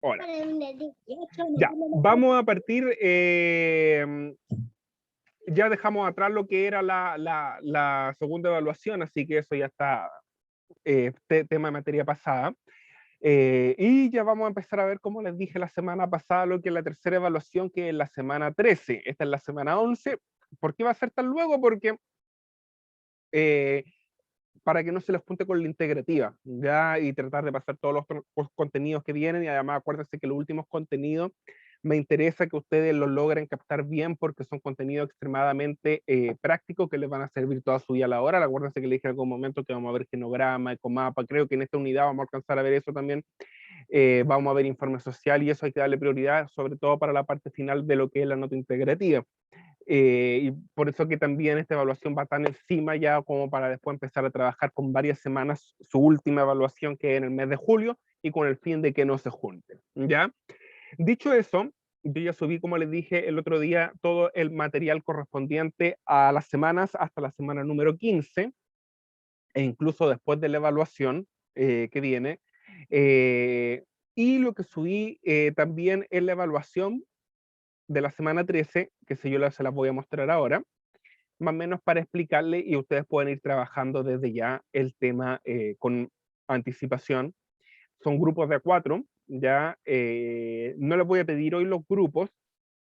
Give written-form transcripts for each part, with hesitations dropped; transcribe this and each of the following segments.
Hola. Ya, vamos a partir. Ya dejamos atrás lo que era la segunda evaluación, así que eso ya está tema de materia pasada. Y ya vamos a empezar a ver, como les dije la semana pasada, lo que es la tercera evaluación, que es la semana 13. Esta es la semana 11. ¿Por qué va a ser tan luego? Porque para que no se les junte con la integrativa, ¿ya? Y tratar de pasar todos los contenidos que vienen, y además acuérdense que los últimos contenidos me interesa que ustedes los logren captar bien, porque son contenidos extremadamente prácticos que les van a servir toda su vida laboral. Acuérdense que le dije en algún momento que vamos a ver genograma, ecomapa, creo que en esta unidad vamos a alcanzar a ver eso también. Vamos a ver informe social, y eso hay que darle prioridad, sobre todo para la parte final de lo que es la nota integrativa. Y por eso que también esta evaluación va tan encima, ya como para después empezar a trabajar con varias semanas su última evaluación, que es en el mes de julio, y con el fin de que no se junten, ¿ya? Dicho eso, yo ya subí, como les dije el otro día, todo el material correspondiente a las semanas hasta la semana número 15, e incluso después de la evaluación que viene. Y lo que subí también es la evaluación de la semana 13, que se las voy a mostrar ahora, más o menos para explicarle, y ustedes pueden ir trabajando desde ya el tema con anticipación. Son grupos de 4, ya no les voy a pedir hoy los grupos,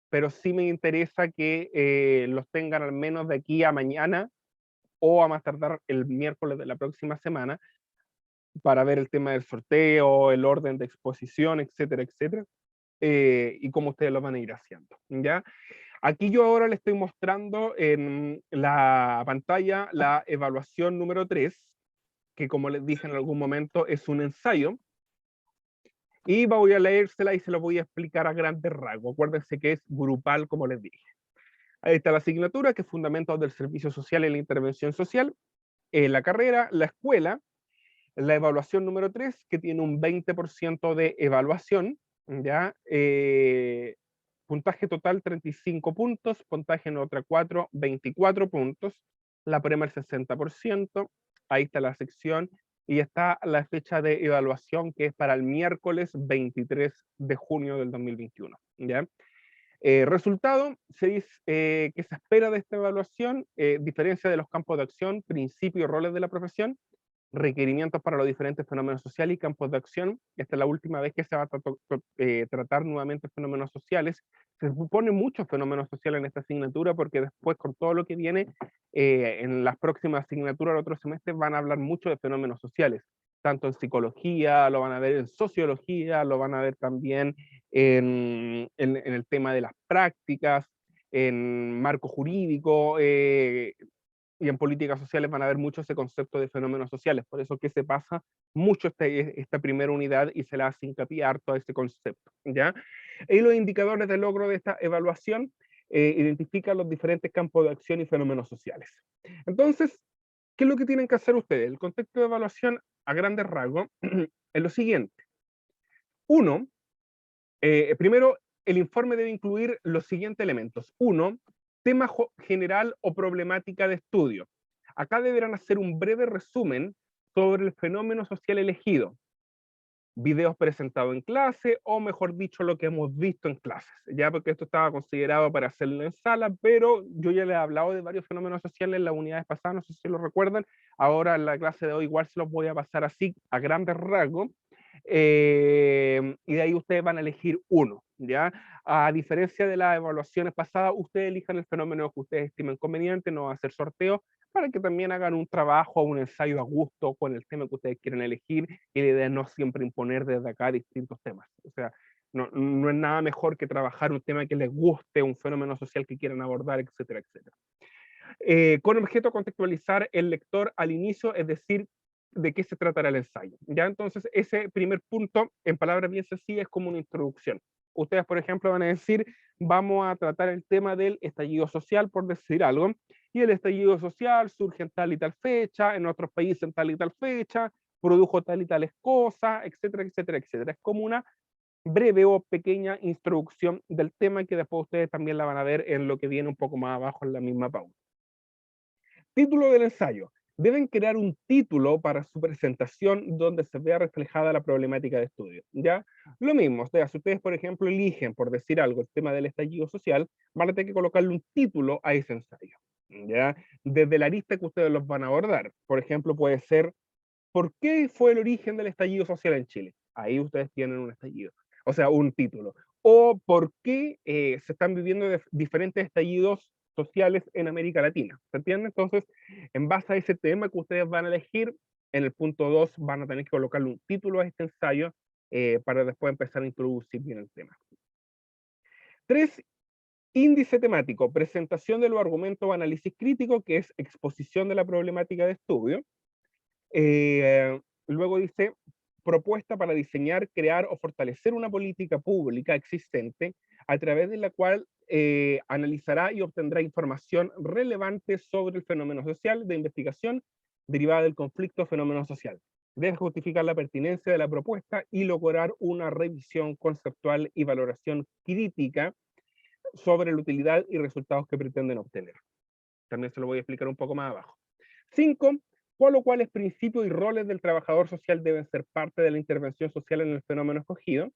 pero sí me interesa que los tengan al menos de aquí a mañana o a más tardar el miércoles de la próxima semana, para ver el tema del sorteo, el orden de exposición, etcétera, etcétera, y cómo ustedes lo van a ir haciendo, ¿ya? Aquí yo ahora les estoy mostrando en la pantalla la evaluación número 3, que como les dije en algún momento es un ensayo, y voy a leérsela y se lo voy a explicar a grandes rasgos. Acuérdense que es grupal, como les dije. Ahí está la asignatura, que es Fundamentos del Servicio Social y la Intervención Social, la carrera, la escuela, la evaluación número 3, que tiene un 20% de evaluación, ¿ya? Puntaje total 35 puntos, puntaje en otra 4, 24 puntos, la primer 60%, ahí está la sección, y está la fecha de evaluación, que es para el miércoles 23 de junio del 2021, ¿ya? Resultado, se dice que se espera de esta evaluación, diferencia de los campos de acción, principios y roles de la profesión, requerimientos para los diferentes fenómenos sociales y campos de acción. Esta es la última vez que se va a tratar nuevamente fenómenos sociales. Se supone muchos fenómenos sociales en esta asignatura, porque después, con todo lo que viene en las próximas asignaturas del otro semestre, van a hablar mucho de fenómenos sociales, tanto en psicología, lo van a ver en sociología, lo van a ver también en el tema de las prácticas, en marco jurídico, y en políticas sociales van a ver mucho ese concepto de fenómenos sociales. Por eso que se pasa mucho esta primera unidad y se le hace hincapié harto a este concepto, ¿ya? Y los indicadores de logro de esta evaluación identifican los diferentes campos de acción y fenómenos sociales. Entonces, ¿qué es lo que tienen que hacer ustedes? El contexto de evaluación a grandes rasgos es lo siguiente. Uno, primero, el informe debe incluir los siguientes elementos. Uno, tema general o problemática de estudio. Acá deberán hacer un breve resumen sobre el fenómeno social elegido, videos presentados en clase, o mejor dicho, lo que hemos visto en clases, ya, porque esto estaba considerado para hacerlo en sala, pero yo ya les he hablado de varios fenómenos sociales en las unidades pasadas, no sé si lo recuerdan. Ahora en la clase de hoy igual se los voy a pasar así a grandes rasgos, y de ahí ustedes van a elegir uno, ¿ya? A diferencia de las evaluaciones pasadas, ustedes elijan el fenómeno que ustedes estimen conveniente, no va a hacer sorteo, para que también hagan un trabajo o un ensayo a gusto con el tema que ustedes quieren elegir, y la idea es no siempre imponer desde acá distintos temas. O sea, no es nada mejor que trabajar un tema que les guste, un fenómeno social que quieran abordar, etcétera, etcétera. Con objeto contextualizar el lector al inicio, es decir, de qué se tratará el ensayo. ¿Ya? Entonces, ese primer punto, en palabras bien sencillas, es como una introducción. Ustedes, por ejemplo, van a decir, vamos a tratar el tema del estallido social, por decir algo, y el estallido social surge en tal y tal fecha, en otros países en tal y tal fecha, produjo tal y tales cosas, etcétera, etcétera, etcétera. Es como una breve o pequeña introducción del tema, que después ustedes también la van a ver en lo que viene un poco más abajo en la misma pauta. Título del ensayo: deben crear un título para su presentación donde se vea reflejada la problemática de estudio, ¿ya? Lo mismo, o sea, si ustedes, por ejemplo, eligen, por decir algo, el tema del estallido social, van a tener que colocarle un título a ese ensayo, ¿ya? Desde la lista que ustedes los van a abordar. Por ejemplo, puede ser, ¿por qué fue el origen del estallido social en Chile? Ahí ustedes tienen un estallido, o sea, un título. O ¿por qué se están viviendo diferentes estallidos sociales en América Latina? ¿Se entiende? Entonces, en base a ese tema que ustedes van a elegir, en el punto 2 van a tener que colocarle un título a este ensayo para después empezar a introducir bien el tema. 3, índice temático, presentación de los argumentos o análisis crítico, que es exposición de la problemática de estudio. Luego dice, propuesta para diseñar, crear o fortalecer una política pública existente a través de la cual analizará y obtendrá información relevante sobre el fenómeno social de investigación derivada del conflicto fenómeno social. Debe justificar la pertinencia de la propuesta y lograr una revisión conceptual y valoración crítica sobre la utilidad y resultados que pretenden obtener. También se lo voy a explicar un poco más abajo. 5, por lo cual los principios y roles del trabajador social deben ser parte de la intervención social en el fenómeno escogido.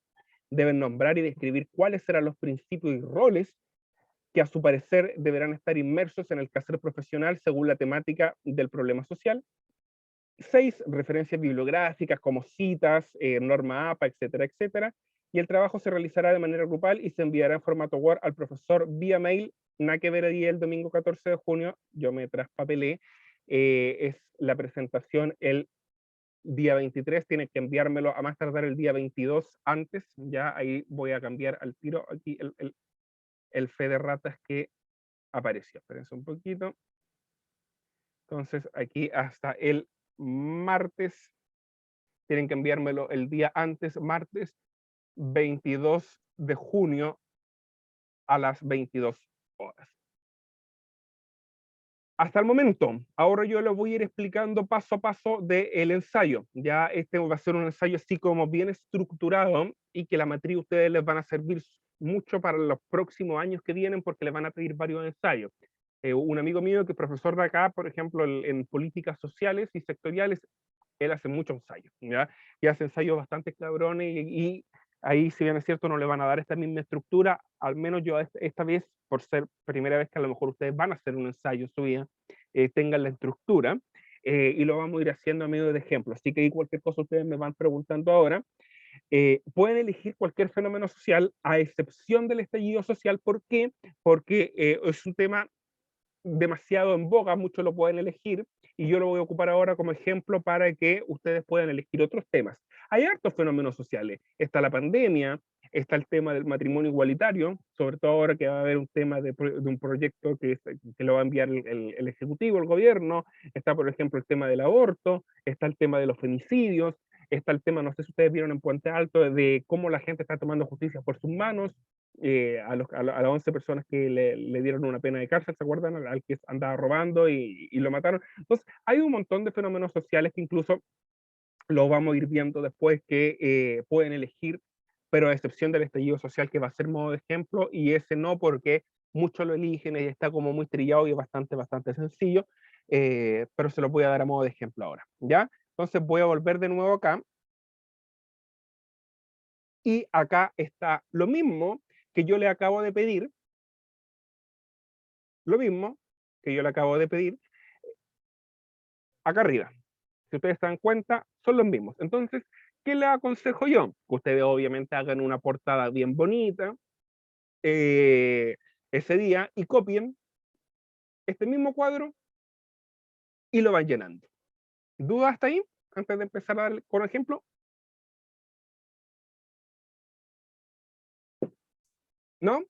Deben nombrar y describir cuáles serán los principios y roles que a su parecer deberán estar inmersos en el quehacer profesional según la temática del problema social. 6, referencias bibliográficas como citas, norma APA, etcétera, etcétera. Y el trabajo se realizará de manera grupal y se enviará en formato Word al profesor vía mail. Nada que ver ahí el domingo 14 de junio, yo me traspapelé, es la presentación el día 23, tiene que enviármelo a más tardar el día 22 antes, ya ahí voy a cambiar al tiro aquí el fe de ratas que apareció. Espérense un poquito. Entonces aquí hasta el martes, tienen que enviármelo el día antes, martes 22 de junio a las 22 horas. Hasta el momento, ahora yo les voy a ir explicando paso a paso del ensayo. Ya este va a ser un ensayo así como bien estructurado y que la matriz ustedes les van a servir mucho para los próximos años que vienen porque les van a pedir varios ensayos. Un amigo mío que es profesor de acá, por ejemplo, en políticas sociales y sectoriales, él hace muchos ensayos, ¿ya? Y hace ensayos bastante cabrones y ahí, si bien es cierto, no le van a dar esta misma estructura, al menos yo esta vez, por ser primera vez que a lo mejor ustedes van a hacer un ensayo su vida, tengan la estructura y lo vamos a ir haciendo a medio de ejemplo. Así que ahí cualquier cosa ustedes me van preguntando ahora. Pueden elegir cualquier fenómeno social a excepción del estallido social. ¿Por qué? Porque es un tema demasiado en boga, muchos lo pueden elegir, y yo lo voy a ocupar ahora como ejemplo para que ustedes puedan elegir otros temas. Hay hartos fenómenos sociales, está la pandemia, está el tema del matrimonio igualitario, sobre todo ahora que va a haber un tema de un proyecto que lo va a enviar el Ejecutivo, el gobierno, está por ejemplo el tema del aborto, está el tema de los femicidios, está el tema, no sé si ustedes vieron en Puente Alto, de cómo la gente está tomando justicia por sus manos, a las 11 personas que le dieron una pena de cárcel, ¿se acuerdan? Al que andaba robando y lo mataron. Entonces, hay un montón de fenómenos sociales que incluso lo vamos a ir viendo después que pueden elegir, pero a excepción del estallido social que va a ser modo de ejemplo, y ese no porque muchos lo eligen y está como muy trillado y es bastante sencillo, pero se lo voy a dar a modo de ejemplo ahora, ¿ya? Entonces voy a volver de nuevo acá, y acá está lo mismo que yo le acabo de pedir, lo mismo que yo le acabo de pedir acá arriba. Si ustedes se dan cuenta, son los mismos. Entonces, ¿qué les aconsejo yo? Que ustedes obviamente hagan una portada bien bonita ese día y copien este mismo cuadro y lo van llenando. ¿Dudas hasta ahí? Antes de empezar a dar con ejemplo. ¿No?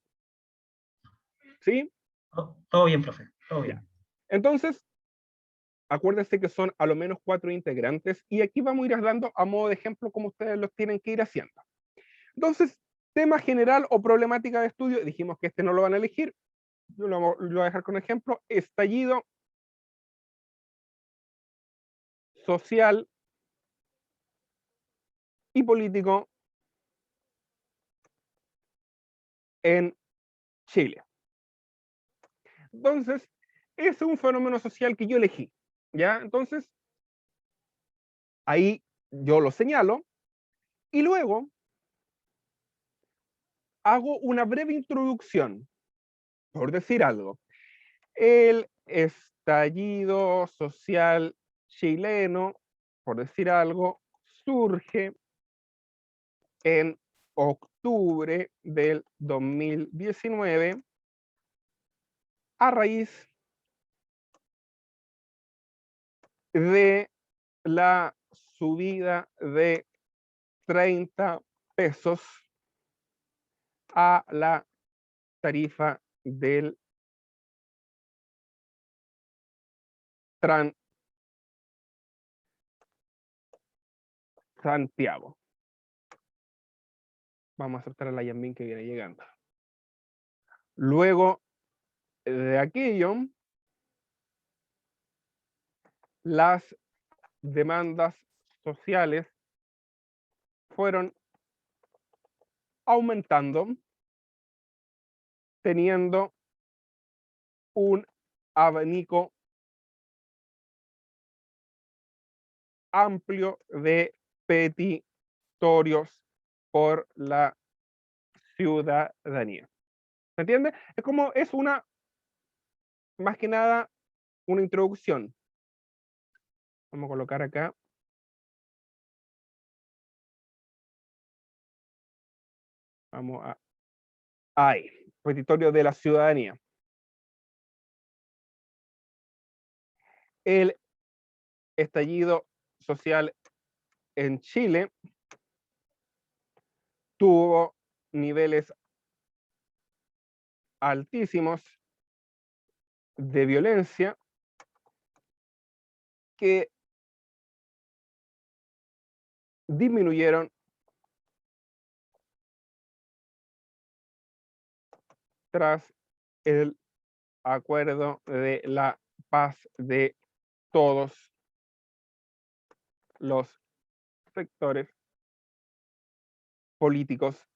¿Sí? Todo bien, profe, todo Ya. bien. Entonces, acuérdense que son a lo menos 4 integrantes y aquí vamos a ir dando a modo de ejemplo cómo ustedes los tienen que ir haciendo. Entonces, tema general o problemática de estudio, dijimos que este no lo van a elegir, yo lo voy a dejar con ejemplo, estallido social y político en Chile. Entonces, es un fenómeno social que yo elegí. ¿Ya? Entonces, ahí yo lo señalo y luego hago una breve introducción, por decir algo. El estallido social chileno, por decir algo, surge en octubre del 2019 a raíz de la subida de 30 pesos a la tarifa del Santiago. Vamos a aceptar a la Yambín que viene llegando. Luego de aquello, las demandas sociales fueron aumentando, teniendo un abanico amplio de petitorios por la ciudadanía. ¿Se entiende? Es como, es una, más que nada, una introducción. Vamos a colocar acá. Vamos a... Ahí, petitorio de la ciudadanía. El estallido social en Chile tuvo niveles altísimos de violencia que disminuyeron tras el acuerdo de la paz de todos los sectores políticos,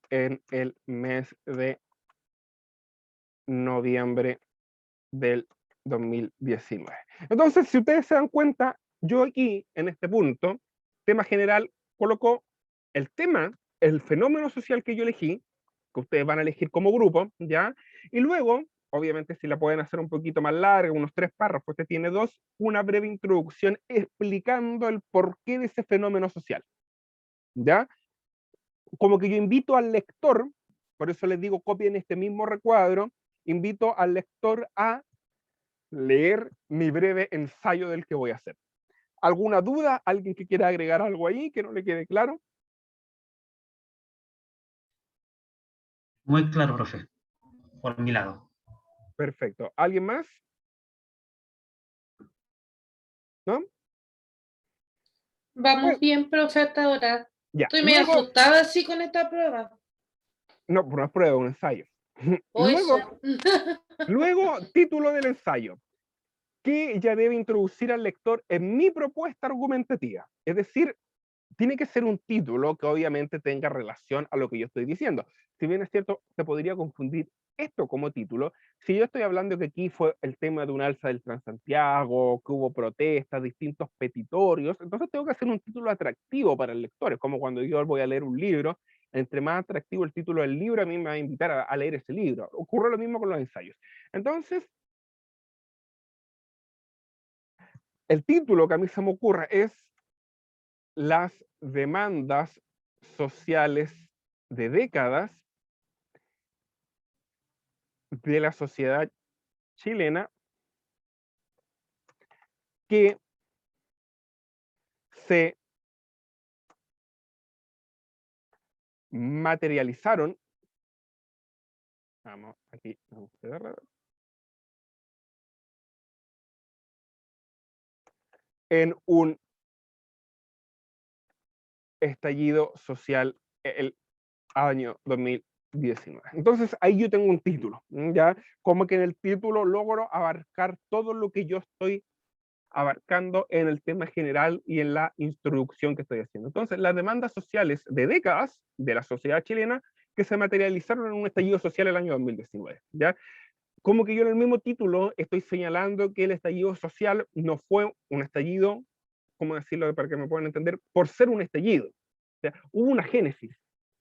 en el mes de noviembre del 2019. Entonces, si ustedes se dan cuenta, yo aquí, en este punto, tema general, coloco el tema, el fenómeno social que yo elegí, que ustedes van a elegir como grupo, ¿ya? Y luego, obviamente, si la pueden hacer un poquito más larga, unos 3 párrafos, usted tiene 2, una breve introducción explicando el porqué de ese fenómeno social, ¿ya? Como que yo invito al lector, por eso les digo, copien este mismo recuadro, invito al lector a leer mi breve ensayo del que voy a hacer. ¿Alguna duda? ¿Alguien que quiera agregar algo ahí que no le quede claro? Muy claro, profe, por mi lado. Perfecto. ¿Alguien más? ¿No? Vamos Pues, bien, profe, hasta ahora. ya. Estoy medio Luego, asustada así con esta prueba. no, no es prueba, un ensayo. O eso. Luego, título del ensayo, que ya debe introducir al lector en mi propuesta argumentativa. Es decir, tiene que ser un título que obviamente tenga relación a lo que yo estoy diciendo. Si bien es cierto, se podría confundir esto como título, si yo estoy hablando que aquí fue el tema de un alza del Transantiago, que hubo protestas, distintos petitorios, entonces tengo que hacer un título atractivo para el lector. Es como cuando yo voy a leer un libro, entre más atractivo el título del libro, a mí me va a invitar a leer ese libro. Ocurre lo mismo con los ensayos. Entonces, el título que a mí se me ocurre es las demandas sociales de décadas de la sociedad chilena que se materializaron, vamos, aquí, en un estallido social el año 2019. Entonces ahí yo tengo un título, ya como que en el título logro abarcar todo lo que yo estoy abarcando en el tema general y en la introducción que estoy haciendo. Entonces, las demandas sociales de décadas de la sociedad chilena que se materializaron en un estallido social el año 2019, ¿ya? como que yo en el mismo título estoy señalando que el estallido social no fue un estallido, ¿cómo decirlo para que me puedan entender? Por ser un estallido. O sea, hubo una génesis,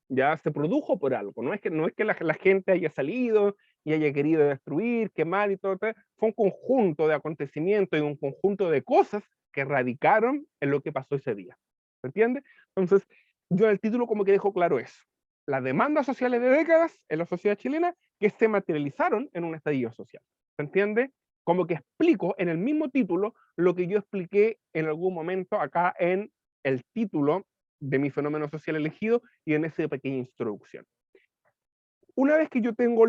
ya se produjo por algo, no es que la gente haya salido y haya querido destruir, quemar y todo, fue un conjunto de acontecimientos y un conjunto de cosas que radicaron en lo que pasó ese día. ¿Se entiende? Entonces, yo en el título como que dejo claro eso. Las demandas sociales de décadas en la sociedad chilena que se materializaron en un estallido social. ¿Se entiende? Como que explico en el mismo título lo que yo expliqué en algún momento acá en el título de mi fenómeno social elegido y en esa pequeña introducción. Una vez que yo tengo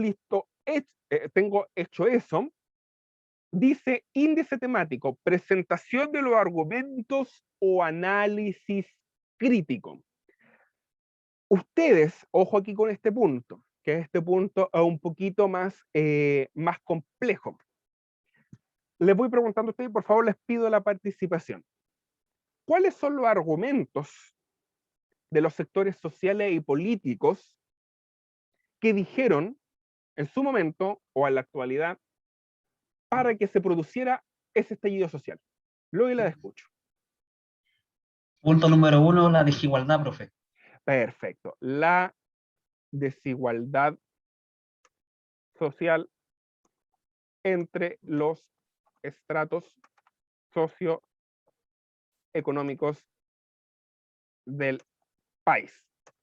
tengo hecho eso, dice índice temático, presentación de los argumentos o análisis crítico. Ustedes, ojo aquí con este punto, que este punto es un poquito más complejo. Les voy preguntando a ustedes, por favor, les pido la participación. ¿Cuáles son los argumentos de los sectores sociales y políticos que dijeron en su momento o en la actualidad para que se produciera ese estallido social? Luego la escucho. Punto número 1, la desigualdad, profe. Perfecto. La desigualdad social entre los estratos socioeconómicos del país.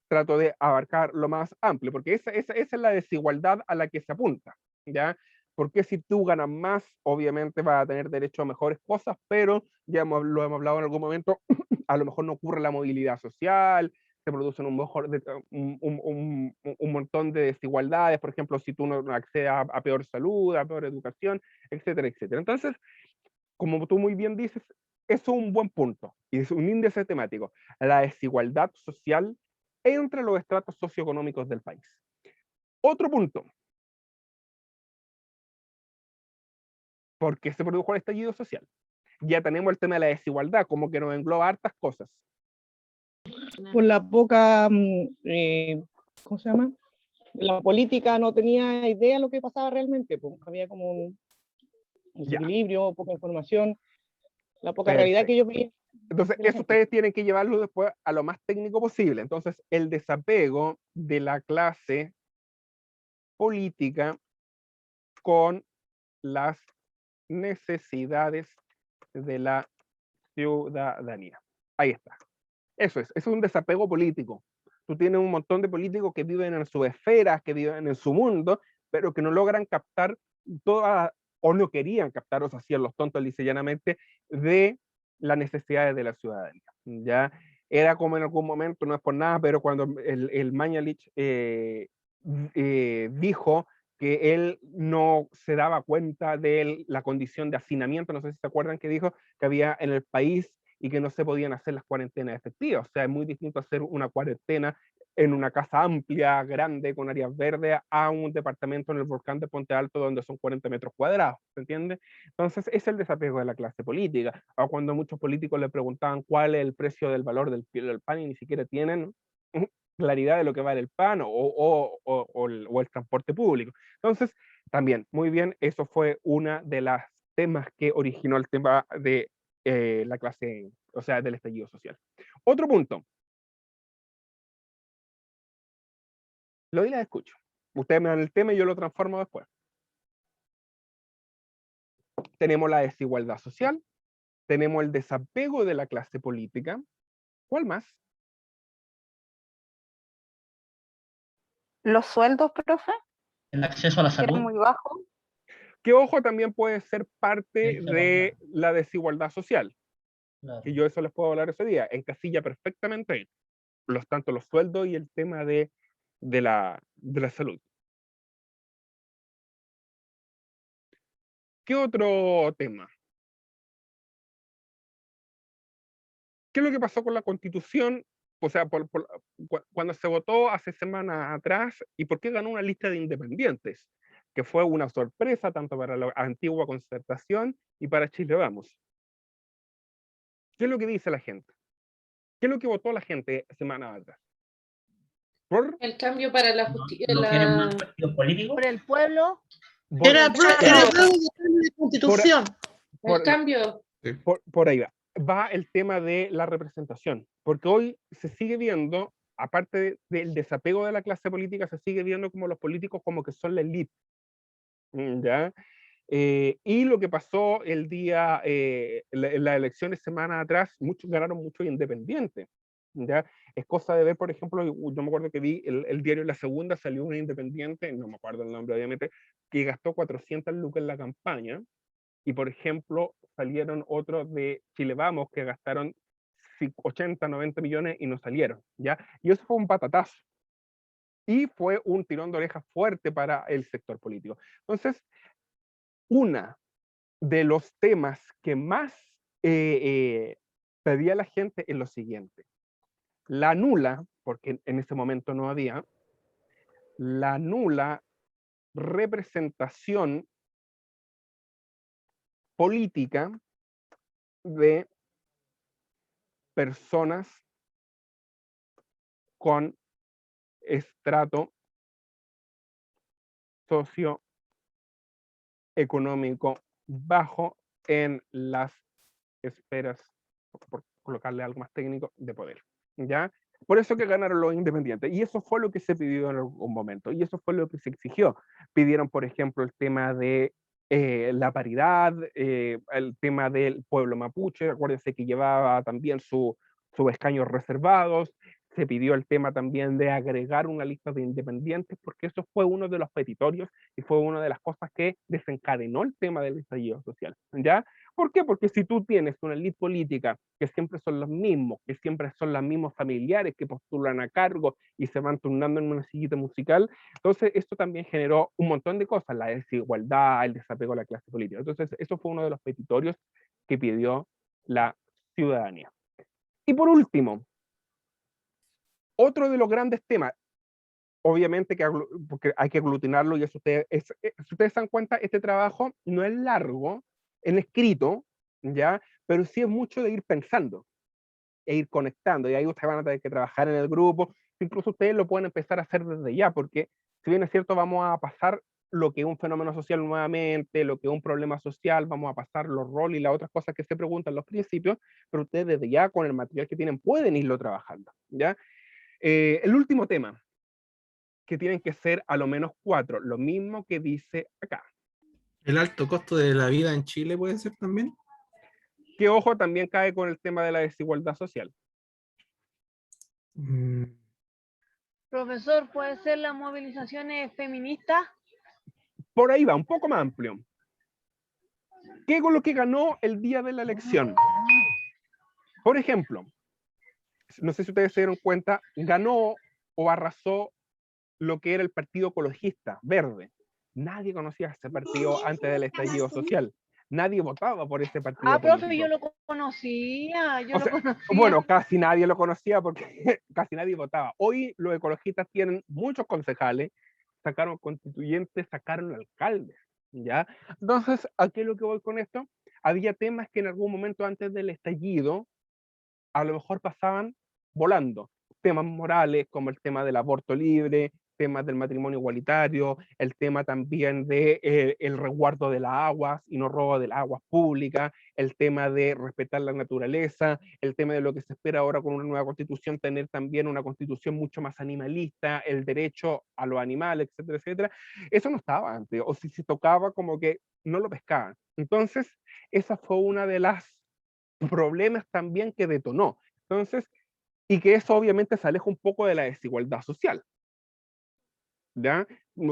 Trato de abarcar lo más amplio, porque esa es la desigualdad a la que se apunta, ¿ya? Porque si tú ganas más, obviamente vas a tener derecho a mejores cosas, pero ya lo hemos hablado en algún momento, a lo mejor no ocurre la movilidad social, se producen un montón de desigualdades, por ejemplo, si tú no accedes a peor salud, a peor educación, etcétera, etcétera. Entonces, como tú muy bien dices, eso es un buen punto, y es un índice temático, la desigualdad social entre los estratos socioeconómicos del país. Otro punto, ¿por qué se produjo el estallido social? Ya tenemos el tema de la desigualdad, como que nos engloba hartas cosas. Por la poca, ¿cómo se llama? La política no tenía idea de lo que pasaba realmente, pues. Había como un desequilibrio, poca información, la poca realidad que ellos veían. Entonces, eso ustedes tienen que llevarlo después a lo más técnico posible. Entonces, el desapego de la clase política con las necesidades de la ciudadanía. Ahí está. Eso es un desapego político. Tú tienes un montón de políticos que viven en sus esferas, que viven en su mundo, pero que no logran captar toda, o no querían captar, o se hacían los tontos lisa y llanamente, de las necesidades de la ciudadanía. ¿Ya? Era como en algún momento, no es por nada, pero cuando el Mañalich dijo que él no se daba cuenta de la condición de hacinamiento, no sé si se acuerdan que dijo que había en el país y que no se podían hacer las cuarentenas efectivas. O sea, es muy distinto hacer una cuarentena en una casa amplia, grande, con áreas verdes, a un departamento en el volcán de Ponte Alto donde son 40 metros cuadrados, ¿se entiende? Entonces, es el desapego de la clase política. O cuando muchos políticos le preguntaban cuál es el precio del valor del pan y ni siquiera tienen claridad de lo que vale el pan o el transporte público. Entonces, también, muy bien, eso fue una de las temas que originó el tema de la clase, o sea, del estallido social. Otro punto. Lo y la escucho. Ustedes me dan el tema y yo lo transformo después. Tenemos la desigualdad social, tenemos el desapego de la clase política. ¿Cuál más? Los sueldos, profe, El acceso a la que eran salud. muy bajos. Que ojo, también puede ser parte de la desigualdad social. Claro. Que yo eso les puedo hablar ese día. Encasilla perfectamente tanto los sueldos y el tema de la salud. ¿Qué otro tema? ¿Qué es lo que pasó con la Constitución? O sea, cuando se votó hace semanas atrás, ¿y por qué ganó una lista de independientes? Que fue una sorpresa tanto para la antigua Concertación y para Chile Vamos. ¿Qué es lo que dice la gente? ¿Qué es lo que votó la gente semanas atrás? El cambio para la justicia. ¿No quieren más partidos políticos? Por el pueblo. Era Votación. algo de la Constitución. por- El cambio. por ahí va el tema de la representación, porque hoy se sigue viendo, aparte del desapego de la clase política, se sigue viendo como los políticos como que son la élite, ¿ya? Y lo que pasó el día, en las elecciones semanas atrás, muchos ganaron muchos independientes, ¿ya? Es cosa de ver, por ejemplo, yo me acuerdo que vi el diario La Segunda, salió un independiente, no me acuerdo el nombre obviamente, que gastó 400 lucas en la campaña, y por ejemplo, salieron otros de Chile Vamos que gastaron 80, 90 millones y no salieron, ¿ya? Y eso fue un patatazo. Y fue un tirón de orejas fuerte para el sector político. Entonces, una de los temas que más pedía la gente es lo siguiente. La nula, porque en ese momento no había, la nula representación política de personas con estrato socioeconómico bajo en las esferas, por colocarle algo más técnico, de poder, ¿ya? Por eso que ganaron los independientes, y eso fue lo que se pidió en algún momento, y eso fue lo que se exigió. Pidieron, por ejemplo, el tema de la paridad, el tema del pueblo mapuche, acuérdense que llevaba también sus escaños reservados, se pidió el tema también de agregar una lista de independientes, porque eso fue uno de los petitorios y fue una de las cosas que desencadenó el tema del estallido social, ¿ya? ¿Por qué? Porque si tú tienes una élite política que siempre son los mismos, que siempre son los mismos familiares que postulan a cargo y se van turnando en una sillita musical, entonces esto también generó un montón de cosas, la desigualdad, el desapego a la clase política. Entonces eso fue uno de los petitorios que pidió la ciudadanía. Y por último, otro de los grandes temas, obviamente que porque hay que aglutinarlo, y eso si ustedes se dan cuenta, este trabajo no es largo en escrito, ¿ya? Pero sí es mucho de ir pensando e ir conectando, y ahí ustedes van a tener que trabajar en el grupo, incluso ustedes lo pueden empezar a hacer desde ya, porque si bien es cierto, vamos a pasar lo que es un fenómeno social nuevamente, lo que es un problema social, vamos a pasar los roles y las otras cosas que se preguntan los principios, pero ustedes desde ya con el material que tienen pueden irlo trabajando, ¿ya? El último tema, que tienen que ser a lo menos 4, lo mismo que dice acá. El alto costo de la vida en Chile puede ser también. Que ojo, también cae con el tema de la desigualdad social. Profesor, ¿puede ser las movilizaciones feministas? Por ahí va, un poco más amplio. ¿Qué con lo que ganó el día de la elección? Por ejemplo, no sé si ustedes se dieron cuenta, ganó o arrasó lo que era el Partido Ecologista Verde. Nadie conocía ese partido antes del estallido social. Nadie votaba por ese partido Profe, político. yo lo conocía, Bueno, casi nadie lo conocía porque casi nadie votaba. Hoy los ecologistas tienen muchos concejales, sacaron constituyentes, sacaron alcaldes, ¿ya? Entonces, ¿a qué es lo que voy con esto? Había temas que en algún momento antes del estallido a lo mejor pasaban volando. Temas morales como el tema del aborto libre, temas del matrimonio igualitario, el tema también de el resguardo de las aguas y no robo de las aguas públicas, el tema de respetar la naturaleza, el tema de lo que se espera ahora con una nueva constitución, tener también una constitución mucho más animalista, el derecho a los animales, etcétera, etcétera. Eso no estaba antes, o si se tocaba como que no lo pescaban. Entonces, esa fue una de las problemas también que detonó. Entonces, y que eso obviamente se aleja un poco de la desigualdad social, ¿ya?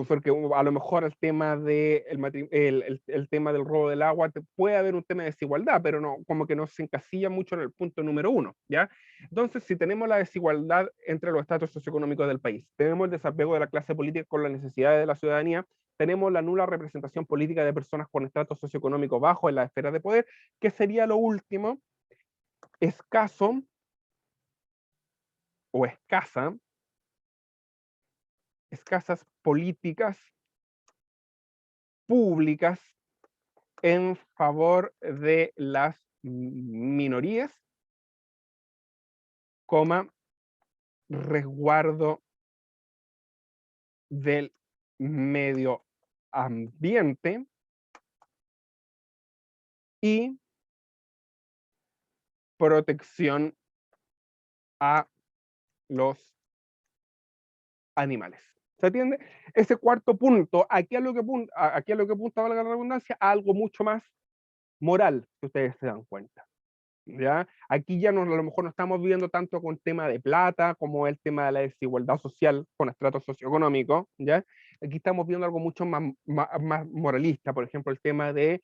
Porque a lo mejor el tema, el tema del robo del agua, puede haber un tema de desigualdad, pero no, como que no se encasilla mucho en el punto número 1, ¿ya? Entonces, si tenemos la desigualdad entre los estatus socioeconómicos del país, tenemos el desapego de la clase política con las necesidades de la ciudadanía, tenemos la nula representación política de personas con estratos socioeconómicos bajos en la esfera de poder, que sería lo último, escaso o escasas políticas públicas en favor de las minorías, resguardo del medio ambiente y protección a los animales. ¿Se entiende? Ese cuarto punto, aquí a lo que apunta, valga la redundancia, a algo mucho más moral, si ustedes se dan cuenta. ¿Ya? Aquí ya a lo mejor no estamos viendo tanto con tema de plata como el tema de la desigualdad social con estratos socioeconómicos, ¿ya? Aquí estamos viendo algo mucho más moralista, por ejemplo, el tema de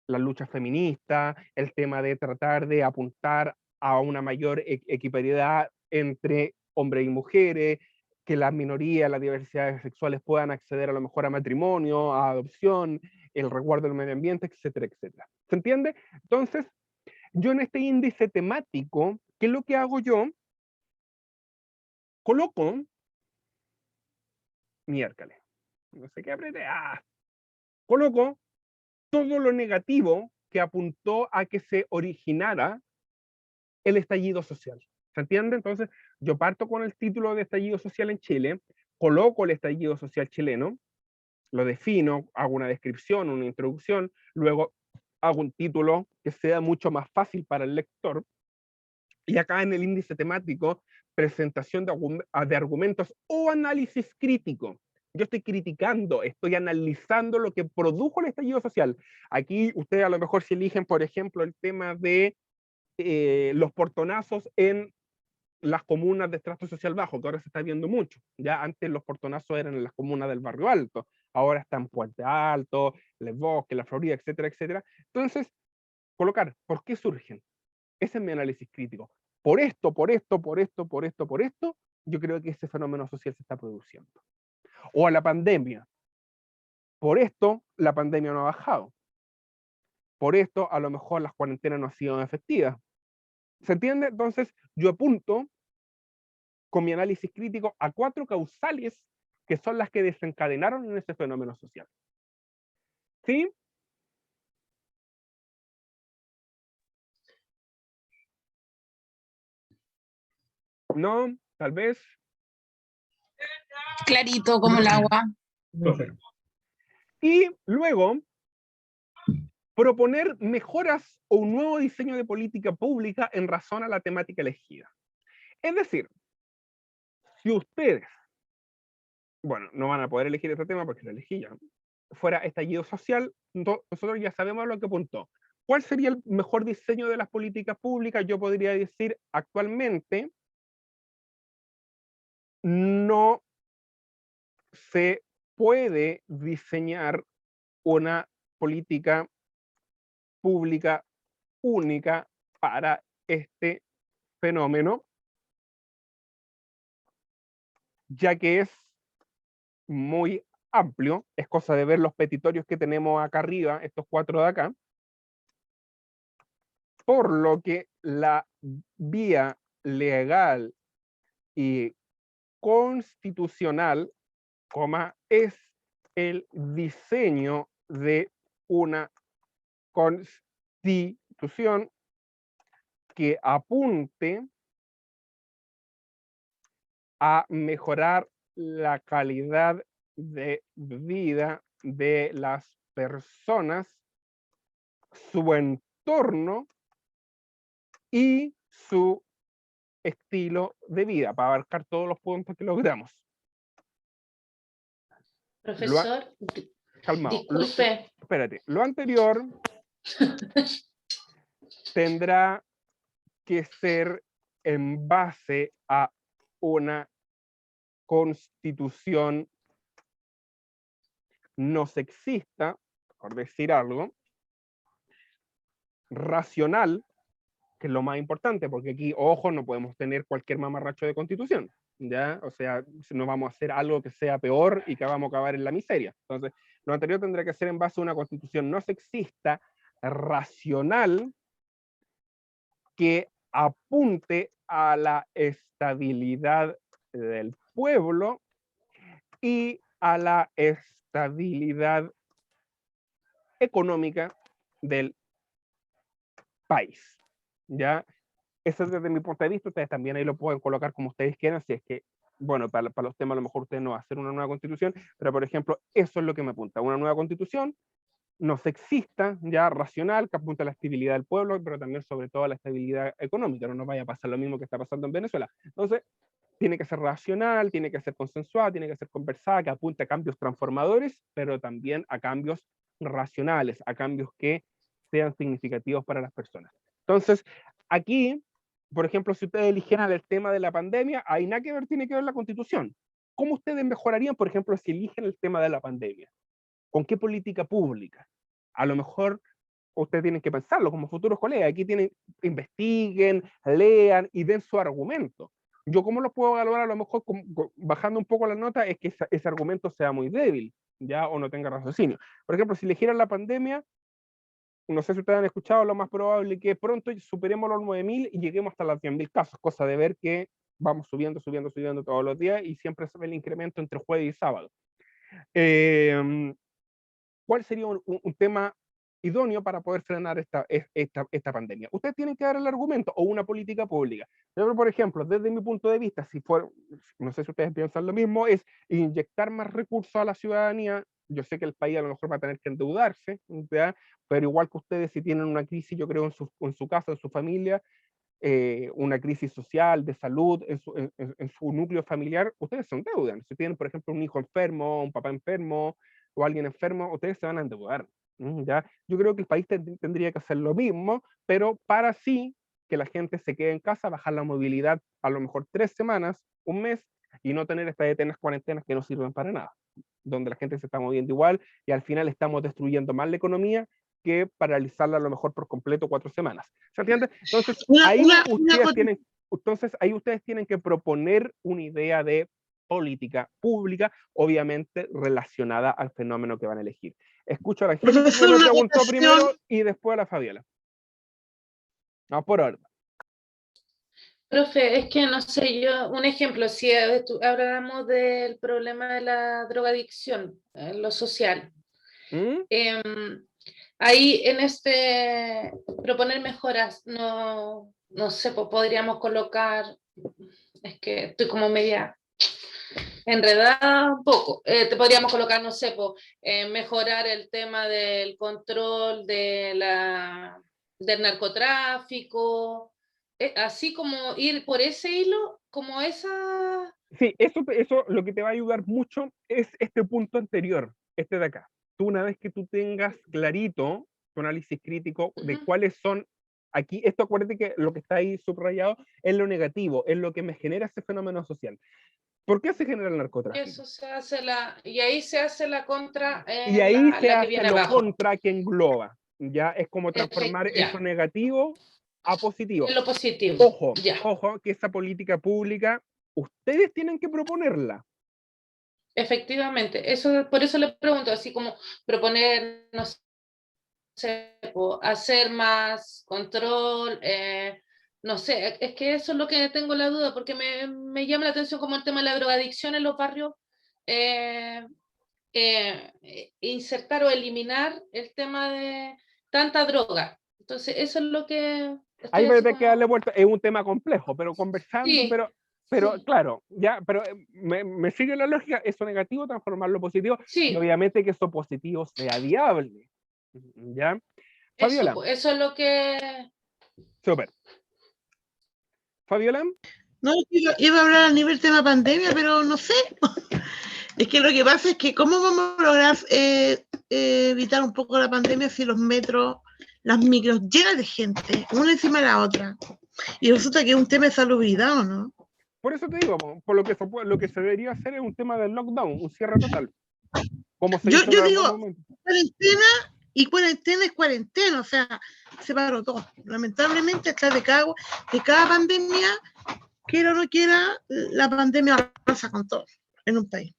la lucha feminista, el tema de tratar de apuntar a una mayor equiparidad entre hombres y mujeres, que las minorías, las diversidades sexuales puedan acceder a lo mejor a matrimonio, a adopción, el resguardo del medio ambiente, etcétera, etcétera. ¿Se entiende? Entonces, yo en este índice temático, ¿qué es lo que hago yo? Coloco, miércoles, no sé qué apreté, coloco todo lo negativo que apuntó a que se originara el estallido social. ¿Se entiende? Entonces, yo parto con el título de estallido social en Chile, coloco el estallido social chileno, lo defino, hago una descripción, una introducción, luego hago un título que sea mucho más fácil para el lector, y acá en el índice temático, presentación de argumentos o análisis crítico. Yo estoy criticando, estoy analizando lo que produjo el estallido social. Aquí ustedes a lo mejor si eligen, por ejemplo, el tema de los portonazos en las comunas de estrato social bajo, que ahora se está viendo mucho. Ya antes los portonazos eran en las comunas del barrio alto, ahora están Puente Alto, Les Bosques, La Florida, etcétera, etcétera. Entonces, colocar, ¿por qué surgen? Ese es mi análisis crítico. Por esto, yo creo que ese fenómeno social se está produciendo. O a la pandemia. Por esto, la pandemia no ha bajado. Por esto, a lo mejor las cuarentenas no han sido efectivas. ¿Se entiende? Entonces, yo apunto con mi análisis crítico a 4 causales que son las que desencadenaron en ese fenómeno social. ¿Sí? ¿No? Tal vez. Clarito como el agua. Y luego, proponer mejoras o un nuevo diseño de política pública en razón a la temática elegida. Es decir, si ustedes, bueno, no van a poder elegir este tema porque lo elegí ya, fuera estallido social, nosotros ya sabemos lo que apuntó. ¿Cuál sería el mejor diseño de las políticas públicas? Yo podría decir, actualmente no se puede diseñar una política pública única para este fenómeno, ya que es muy amplio, es cosa de ver los petitorios que tenemos acá arriba, estos 4 de acá, por lo que la vía legal y constitucional, es el diseño de una constitución que apunte a mejorar la calidad de vida de las personas, su entorno y su estilo de vida, para abarcar todos los puntos que logramos. Profesor, Calmado. disculpe. Espérate, lo anterior tendrá que ser en base a una constitución no sexista, por decir algo, racional, que es lo más importante, porque aquí, ojo, no podemos tener cualquier mamarracho de constitución, ¿ya? O sea, no vamos a hacer algo que sea peor y que vamos a acabar en la miseria. Entonces, lo anterior tendrá que ser en base a una constitución no sexista, racional, que apunte a la estabilidad del pueblo y a la estabilidad económica del país. ¿Ya? Eso desde mi punto de vista, ustedes también ahí lo pueden colocar como ustedes quieran, si es que bueno, para los temas a lo mejor ustedes no va a hacer una nueva constitución, pero por ejemplo, eso es lo que me apunta, una nueva constitución no sexista, ya racional, que apunta a la estabilidad del pueblo, pero también sobre todo a la estabilidad económica, no nos vaya a pasar lo mismo que está pasando en Venezuela. Entonces, tiene que ser racional, tiene que ser consensuada, tiene que ser conversada, que apunte a cambios transformadores, pero también a cambios racionales, a cambios que sean significativos para las personas. Entonces, aquí, por ejemplo, si ustedes eligieran el tema de la pandemia, ahí nada que ver tiene que ver la Constitución. ¿Cómo ustedes mejorarían, por ejemplo, si eligen el tema de la pandemia? ¿Con qué política pública? A lo mejor ustedes tienen que pensarlo como futuros colegas. Aquí investiguen, lean y den su argumento. Yo cómo lo puedo evaluar a lo mejor bajando un poco la nota es que ese argumento sea muy débil, ya, o no tenga raciocinio. Por ejemplo, si eligieran la pandemia, no sé si ustedes han escuchado, lo más probable es que pronto superemos los 9.000 y lleguemos hasta los 100.000 casos, cosa de ver que vamos subiendo todos los días y siempre se ve el incremento entre jueves y sábado. ¿Cuál sería un tema idóneo para poder frenar esta pandemia? Ustedes tienen que dar el argumento o una política pública. Pero, por ejemplo, desde mi punto de vista, no sé si ustedes piensan lo mismo, es inyectar más recursos a la ciudadanía. Yo sé que el país a lo mejor va a tener que endeudarse, ¿ya? Pero igual que ustedes, si tienen una crisis, yo creo, en su casa, en su familia, una crisis social, de salud, en su núcleo familiar, ustedes se endeudan. Si tienen, por ejemplo, un hijo enfermo, un papá enfermo o alguien enfermo, ustedes se van a endeudar. ¿Ya? Yo creo que el país tendría que hacer lo mismo, pero para así que la gente se quede en casa, bajar la movilidad a lo mejor 3 semanas, un mes, y no tener estas eternas cuarentenas que no sirven para nada, donde la gente se está moviendo igual y al final estamos destruyendo más la economía que paralizarla a lo mejor por completo 4 semanas. ¿Se entiende? Entonces, ahí ustedes tienen que proponer una idea de política pública, obviamente relacionada al fenómeno que van a elegir. Escucho a la Angélica que me preguntó primero y después a la Fabiola. Vamos por orden. Profe, es que no sé, yo, un ejemplo, si habláramos del problema de la drogadicción, lo social, ahí en proponer mejoras, no sé, pues podríamos colocar, es que estoy como media enredada un poco, te podríamos colocar, no sé, pues, mejorar el tema del control del narcotráfico, así como ir por ese hilo, como esa... Sí, eso lo que te va a ayudar mucho es este punto anterior, este de acá. Tú una vez que tú tengas clarito tu análisis crítico de cuáles son, aquí, esto acuérdate que lo que está ahí subrayado es lo negativo, es lo que me genera ese fenómeno social. ¿Por qué se genera el narcotráfico? Eso se hace y ahí se hace la contra, y ahí se la que hace viene lo abajo. contra que engloba, ya es como transformar eso negativo a positivo. En lo positivo. Ojo, que esa política pública ustedes tienen que proponerla. Efectivamente, por eso le pregunto, así como proponer, no sé, hacer más control, no sé, es que eso es lo que tengo la duda, porque me llama la atención como el tema de la drogadicción en los barrios, insertar o eliminar el tema de tanta droga. Entonces, eso es lo que... Ahí va a tener que darle vuelta, es un tema complejo, pero conversando, sí, pero sí. claro, ya, pero me sigue la lógica, eso negativo transformarlo positivo, Sí. y obviamente que eso positivo sea viable. ¿Ya? Fabiola. Eso es lo que... Súper. Fabiola. No, iba a hablar a nivel tema pandemia, pero no sé. Es que lo que pasa es que ¿cómo vamos a lograr evitar un poco la pandemia si los metros, las micros llenas de gente, una encima de la otra? Y resulta que es un tema de salubridad, ¿o no? Por eso te digo, por lo que se debería hacer es un tema del lockdown, un cierre total. Como se yo digo, cuarentena y cuarentena es cuarentena, o sea, se paró todo. Lamentablemente está de cada pandemia, quiera o no quiera, la pandemia arrasa con todo en un país.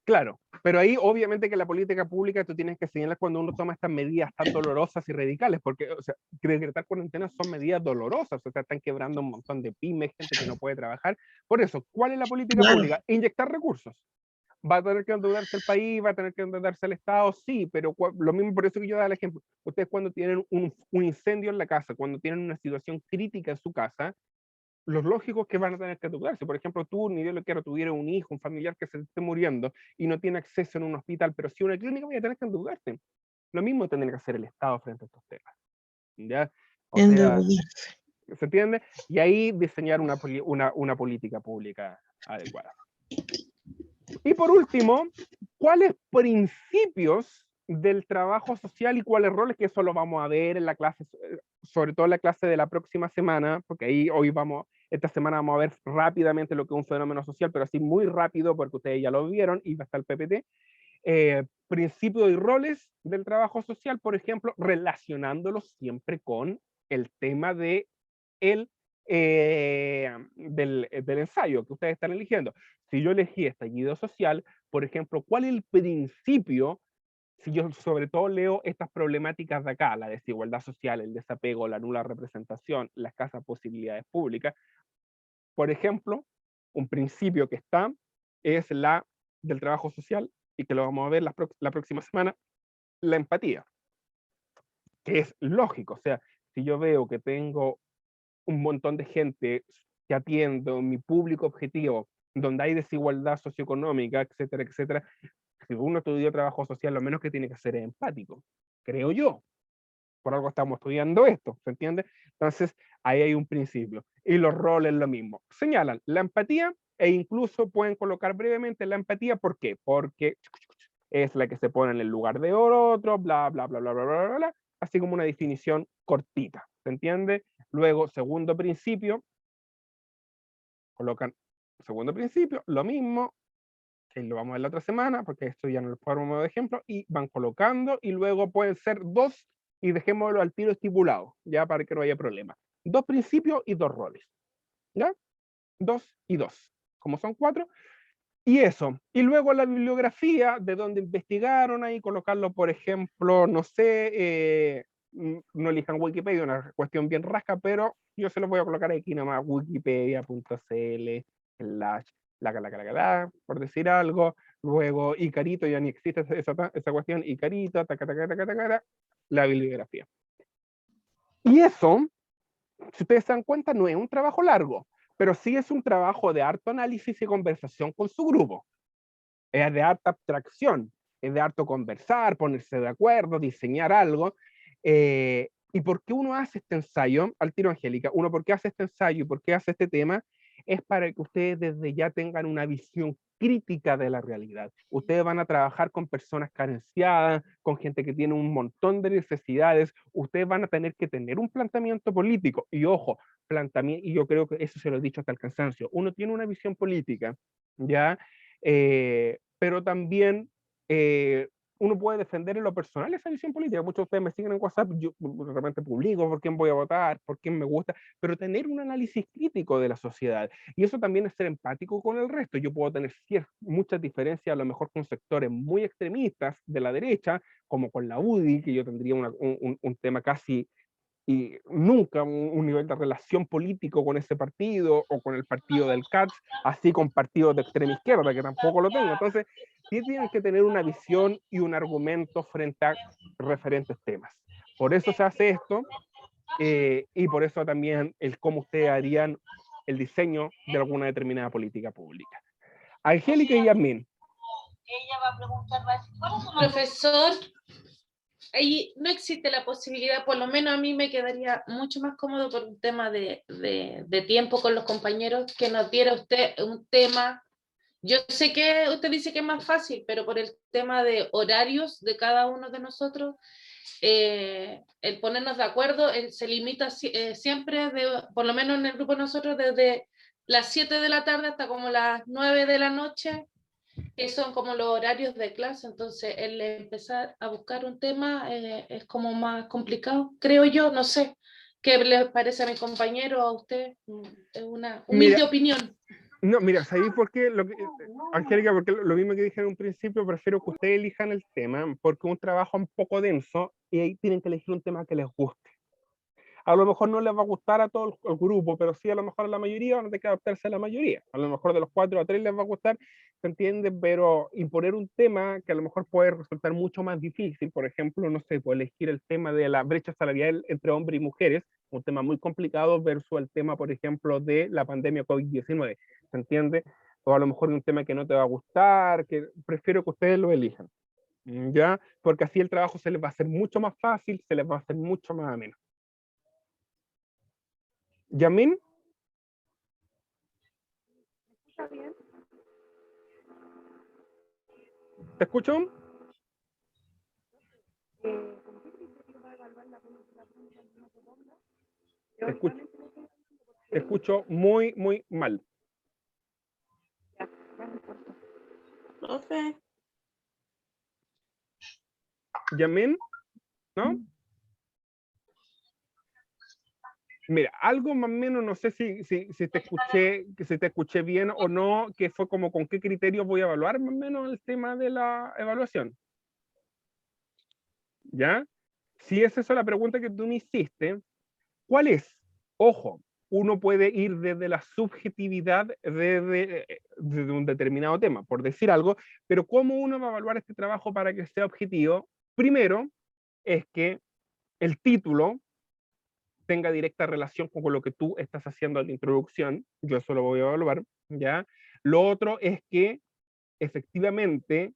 Claro, pero ahí obviamente que la política pública tú tienes que señalar cuando uno toma estas medidas tan dolorosas y radicales, porque, o sea, decretar cuarentena son medidas dolorosas, o sea, están quebrando un montón de pymes, gente que no puede trabajar. Por eso, ¿cuál es la política pública? Inyectar recursos. ¿Va a tener que endeudarse el país? ¿Va a tener que endeudarse el Estado? Sí, pero lo mismo, por eso que yo da el ejemplo. Ustedes cuando tienen un incendio en la casa, cuando tienen una situación crítica en su casa, los lógicos que van a tener que endeudarse. Por ejemplo, tú, ni Dios lo quiera, tuviera un hijo, un familiar que se esté muriendo y no tiene acceso en un hospital, pero sí una clínica, voy a tener que endeudarte. Lo mismo tendría que hacer el Estado frente a estos temas. ¿Ya? O sea, Endeudarse. ¿se entiende? Y ahí diseñar una política pública adecuada. Y por último, ¿cuáles principios del trabajo social y cuáles roles? Que eso lo vamos a ver en la clase, sobre todo en la clase de la próxima semana, porque ahí esta semana vamos a ver rápidamente lo que es un fenómeno social, pero así muy rápido, porque ustedes ya lo vieron, y va a estar el PPT. Principios y roles del trabajo social, por ejemplo, relacionándolos siempre con el tema del ensayo que ustedes están eligiendo. Si yo elegí estallido social, por ejemplo, ¿cuál es el principio? Si yo sobre todo leo estas problemáticas de acá, la desigualdad social, el desapego, la nula representación, las escasas posibilidades públicas, por ejemplo, un principio que está es la del trabajo social, y que lo vamos a ver la próxima semana, la empatía, que es lógico. O sea, si yo veo que tengo un montón de gente que atiendo mi público objetivo, donde hay desigualdad socioeconómica, etcétera, etcétera, si uno estudia trabajo social, lo menos que tiene que ser es empático, creo yo. Por algo estamos estudiando esto, ¿se entiende? Entonces, ahí hay un principio. Y los roles lo mismo. Señalan la empatía e incluso pueden colocar brevemente la empatía. ¿Por qué? Porque es la que se pone en el lugar de otro, bla, bla, bla, bla, bla, bla, bla, bla, así como una definición cortita, ¿se entiende? Luego, segundo principio, colocan segundo principio, lo mismo, que lo vamos a ver la otra semana, porque esto ya no lo ponemos de ejemplo, y van colocando, y luego pueden ser dos, y dejémoslo al tiro estipulado, ya para que no haya problema. 2 principios y 2 roles, ¿ya? 2 y 2, como son 4, y eso. Y luego la bibliografía, de donde investigaron, ahí colocarlo, por ejemplo, no sé, no elijan Wikipedia, una cuestión bien rasca, pero yo se los voy a colocar aquí nomás, wikipedia.cl, por decir algo. Luego Icarito, ya ni existe esa cuestión, Icarito, la bibliografía. Y eso, si ustedes se dan cuenta, no es un trabajo largo, pero sí es un trabajo de harto análisis y conversación con su grupo. Es de harta abstracción, es de harto conversar, ponerse de acuerdo, diseñar algo. ¿Y por qué uno hace este ensayo? Al tiro, Angélica, uno, ¿por qué hace este ensayo y por qué hace este tema? Es para que ustedes desde ya tengan una visión crítica de la realidad. Ustedes van a trabajar con personas carenciadas, con gente que tiene un montón de necesidades. Ustedes van a tener que tener un planteamiento político. Y ojo, planteamiento, y yo creo que eso se lo he dicho hasta el cansancio, uno tiene una visión política, ¿ya? Pero también uno puede defender en lo personal esa visión política. Muchos de ustedes me siguen en WhatsApp, yo de repente publico por quién voy a votar, por quién me gusta, pero tener un análisis crítico de la sociedad. Y eso también es ser empático con el resto. Yo puedo tener muchas diferencias, a lo mejor con sectores muy extremistas de la derecha, como con la UDI, que yo tendría un tema casi y nunca un nivel de relación político con ese partido o con el partido del CATS, así con partidos de extrema izquierda, que tampoco lo tengo. Entonces, sí tienen que tener una visión y un argumento frente a referentes temas. Por eso se hace esto, y por eso también el cómo ustedes harían el diseño de alguna determinada política pública. Angélica y Yasmín. Ella va a preguntar, profesor, ahí no existe la posibilidad, por lo menos a mí me quedaría mucho más cómodo por un tema de tiempo con los compañeros, que nos diera usted un tema. Yo sé que usted dice que es más fácil, pero por el tema de horarios de cada uno de nosotros, el ponernos de acuerdo, se limita siempre, por lo menos en el grupo de nosotros, desde las 7 de la tarde hasta como las 9 de la noche, que son como los horarios de clase. Entonces el empezar a buscar un tema es como más complicado, creo yo. No sé qué le parece a mi compañero, a usted. Es una humilde opinión. No, mira, ¿sabéis por qué? Angélica, porque lo mismo que dije en un principio, prefiero que ustedes elijan el tema, porque es un trabajo un poco denso y ahí tienen que elegir un tema que les guste. A lo mejor no les va a gustar a todo el grupo, pero sí a lo mejor a la mayoría van a tener que adaptarse a la mayoría. A lo mejor de los 4 a 3 les va a gustar, ¿se entiende? Pero imponer un tema que a lo mejor puede resultar mucho más difícil, por ejemplo, no sé, pues elegir el tema de la brecha salarial entre hombres y mujeres, un tema muy complicado versus el tema, por ejemplo, de la pandemia COVID-19, ¿se entiende? O a lo mejor un tema que no te va a gustar, que prefiero que ustedes lo elijan, ¿ya? Porque así el trabajo se les va a hacer mucho más fácil, se les va a hacer mucho más ameno. ¿Yamin? ¿Te escucho? Te escucho muy, muy mal. Profe. ¿Yamin? ¿No? Mira, algo más o menos, no sé si te escuché bien o no, que fue como con qué criterios voy a evaluar más o menos el tema de la evaluación. ¿Ya? Si es eso la pregunta que tú me hiciste, ¿cuál es? Ojo, uno puede ir desde la subjetividad desde un determinado tema, por decir algo, pero ¿cómo uno va a evaluar este trabajo para que sea objetivo? Primero, es que el título tenga directa relación con lo que tú estás haciendo en la introducción, yo eso lo voy a evaluar, ¿ya? Lo otro es que efectivamente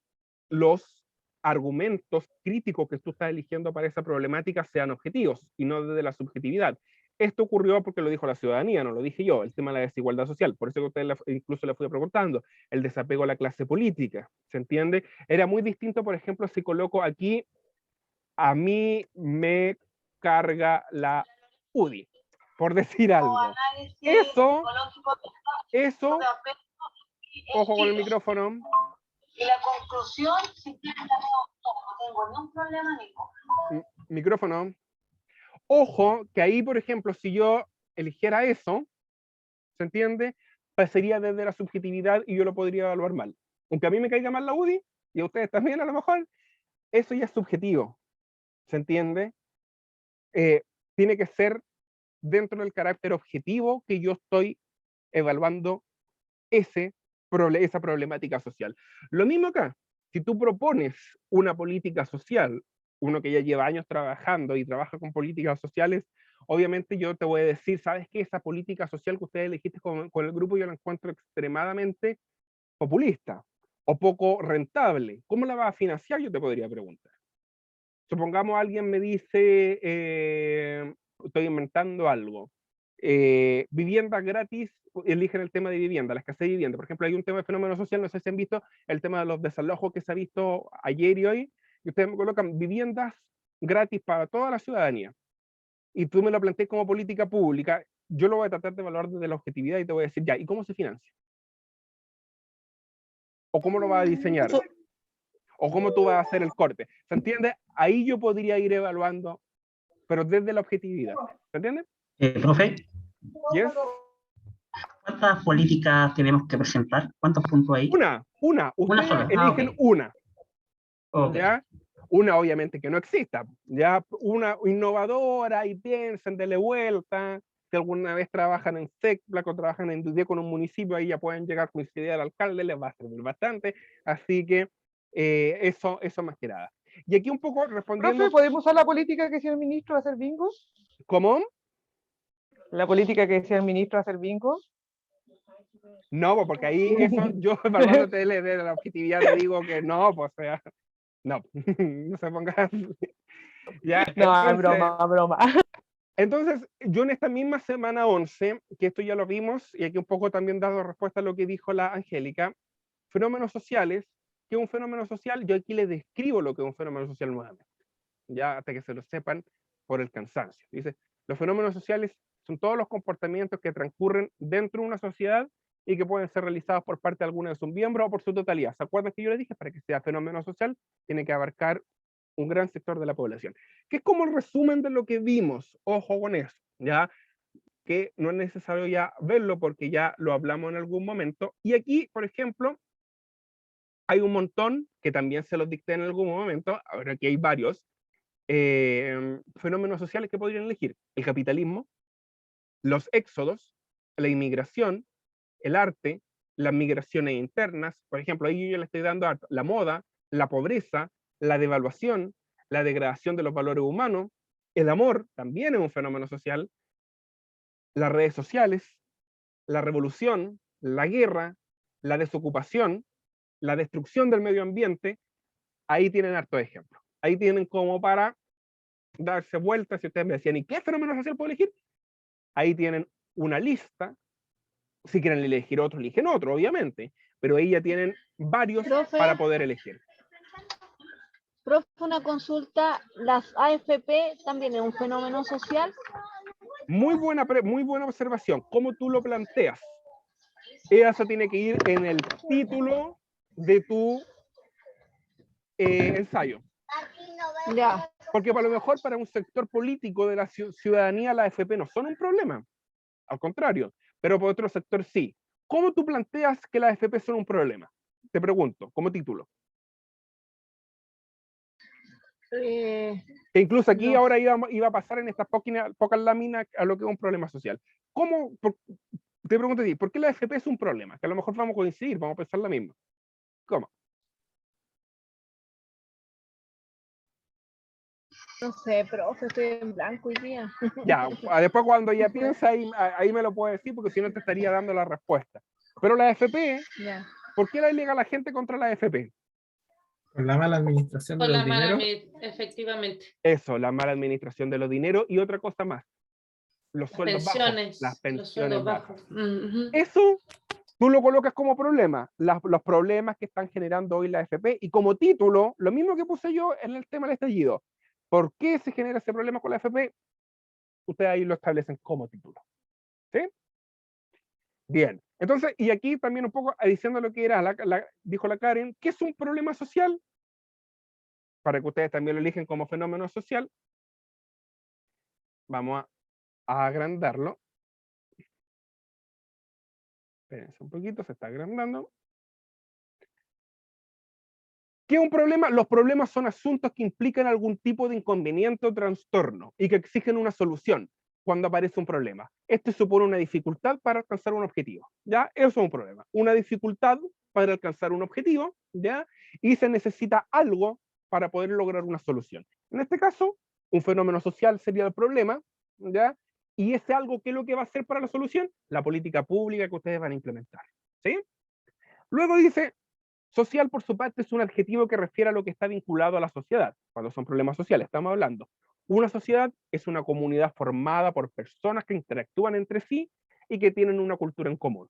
los argumentos críticos que tú estás eligiendo para esa problemática sean objetivos y no desde la subjetividad. Esto ocurrió porque lo dijo la ciudadanía, no lo dije yo, el tema de la desigualdad social, por eso que ustedes incluso le fui preguntando, el desapego a la clase política, ¿se entiende? Era muy distinto, por ejemplo, si coloco aquí, a mí me carga la UDI, por decir algo. Eso, ojo con el micrófono. Y la conclusión, si quieres la veo, no tengo ningún problema, Nico. Micrófono. Ojo, que ahí, por ejemplo, si yo eligiera eso, ¿se entiende? Pasaría desde la subjetividad y yo lo podría evaluar mal. Aunque a mí me caiga mal la UDI, y a ustedes también a lo mejor, eso ya es subjetivo, ¿se entiende? Tiene que ser dentro del carácter objetivo que yo estoy evaluando esa problemática social. Lo mismo acá, si tú propones una política social, uno que ya lleva años trabajando y trabaja con políticas sociales, obviamente yo te voy a decir, ¿sabes qué? Esa política social que ustedes elegiste con el grupo yo la encuentro extremadamente populista o poco rentable. ¿Cómo la vas a financiar? Yo te podría preguntar. Supongamos alguien me dice, estoy inventando algo, viviendas gratis, eligen el tema de vivienda, la escasez de vivienda. Por ejemplo, hay un tema de fenómeno social, no sé si han visto el tema de los desalojos que se ha visto ayer y hoy, y ustedes me colocan viviendas gratis para toda la ciudadanía. Y tú me lo planteas como política pública, yo lo voy a tratar de evaluar desde la objetividad y te voy a decir, ya, ¿y cómo se financia? ¿O cómo lo vas a diseñar? ¿O cómo tú vas a hacer el corte? ¿Se entiende? Ahí yo podría ir evaluando, pero desde la objetividad. ¿Se entiende? Profe, ¿Yes? ¿cuántas políticas tenemos que presentar? ¿Cuántos puntos hay? Una. Ustedes sola. eligen Ok. una. Ok. ¿Ya? Una obviamente que no exista. Ya una innovadora y piensen, denle vuelta. Si alguna vez trabajan en SECPLAC o trabajan en DUDIE con un municipio, ahí ya pueden llegar a coincidir al alcalde, les va a servir bastante. Así que eso más que nada. Y aquí un poco respondiendo... Profe, ¿podemos usar la política que decía el ministro de hacer bingo? ¿Cómo? La política que decía el ministro de hacer bingo. No, porque ahí eso, yo evaluándote de la objetividad te digo que no, pues o sea, no, no se ponga... Ya, No, entonces, broma. Entonces, yo en esta misma semana 11, que esto ya lo vimos, y aquí un poco también dado respuesta a lo que dijo la Angélica, fenómenos sociales, ¿qué es un fenómeno social? Yo aquí les describo lo que es un fenómeno social nuevamente, ya hasta que se lo sepan por el cansancio. Dice, los fenómenos sociales son todos los comportamientos que transcurren dentro de una sociedad y que pueden ser realizados por parte de alguno de sus miembros o por su totalidad. ¿Se acuerdan que yo les dije? Para que sea fenómeno social, tiene que abarcar un gran sector de la población. Que es como el resumen de lo que vimos, ojo con eso, ¿ya? Que no es necesario ya verlo porque ya lo hablamos en algún momento. Y aquí, por ejemplo, hay un montón que también se los dicté en algún momento, ahora aquí hay varios, fenómenos sociales que podrían elegir: el capitalismo, los éxodos, la inmigración, el arte, las migraciones internas. Por ejemplo, ahí yo le estoy dando la moda, la pobreza, la devaluación, la degradación de los valores humanos, el amor también es un fenómeno social, las redes sociales, la revolución, la guerra, la desocupación, la destrucción del medio ambiente. Ahí tienen hartos ejemplos. Ahí tienen como para darse vueltas. Si ustedes me decían, ¿y qué fenómeno social puedo elegir? Ahí tienen una lista. Si quieren elegir otro, eligen otro, obviamente, pero ahí ya tienen varios Profe. para poder elegir. Profe, una consulta, ¿las AFP también es un fenómeno social? Muy buena observación. ¿Cómo tú lo planteas? Eso tiene que ir en el título de tu ensayo. Ya. Porque a lo mejor para un sector político de la ciudadanía la AFP no son un problema. Al contrario, pero por otro sector sí. ¿Cómo tú planteas que las AFP son un problema? Te pregunto, como título. Que incluso aquí no. ahora iba a pasar en estas pocas láminas a lo que es un problema social. Te pregunto a ti, ¿por qué la AFP es un problema? Que a lo mejor vamos a coincidir, vamos a pensar la misma. ¿Cómo? No sé, profe, estoy en blanco hoy día. Ya, después cuando ya piensa, ahí me lo puede decir, porque si no te estaría dando la respuesta. Pero la AFP, Ya. ¿por qué la ilega la gente contra la AFP? Por la mala administración de Por los la mala, dineros. efectivamente. Eso, la mala administración de los dineros y otra cosa más. Los Las sueldos bajos, pensiones, las los pensiones sueldos bajas. bajos. Ujú. Eso tú lo colocas como problema, los problemas que están generando hoy la AFP, y como título, lo mismo que puse yo en el tema del estallido. ¿Por qué se genera ese problema con la AFP? Ustedes ahí lo establecen como título. ¿Sí? Bien. Entonces, y aquí también un poco diciendo lo que era, dijo la Karen, ¿qué es un problema social? Para que ustedes también lo eligen como fenómeno social. Vamos a agrandarlo. Espérense un poquito, se está agrandando. ¿Qué es un problema? Los problemas son asuntos que implican algún tipo de inconveniente o trastorno y que exigen una solución cuando aparece un problema. Esto supone una dificultad para alcanzar un objetivo, ¿ya? Eso es un problema. Una dificultad para alcanzar un objetivo, ¿ya? Y se necesita algo para poder lograr una solución. En este caso, un fenómeno social sería el problema, ¿ya? Y ese algo, ¿qué es lo que va a hacer para la solución? La política pública que ustedes van a implementar, ¿sí? Luego dice, social, por su parte, es un adjetivo que refiere a lo que está vinculado a la sociedad, cuando son problemas sociales, estamos hablando. Una sociedad es una comunidad formada por personas que interactúan entre sí y que tienen una cultura en común.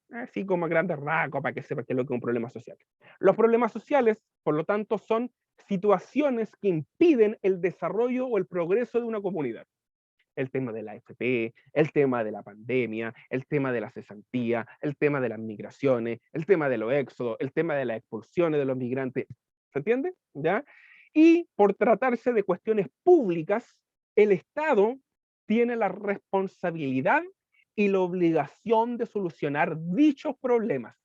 Así como a grandes rasgos, para que sepa qué es lo que es un problema social. Los problemas sociales, por lo tanto, son situaciones que impiden el desarrollo o el progreso de una comunidad. El tema de la AFP, el tema de la pandemia, el tema de la cesantía, el tema de las migraciones, el tema de los éxodos, el tema de las expulsiones de los migrantes. ¿Se entiende? ¿Ya? Y por tratarse de cuestiones públicas, el Estado tiene la responsabilidad y la obligación de solucionar dichos problemas.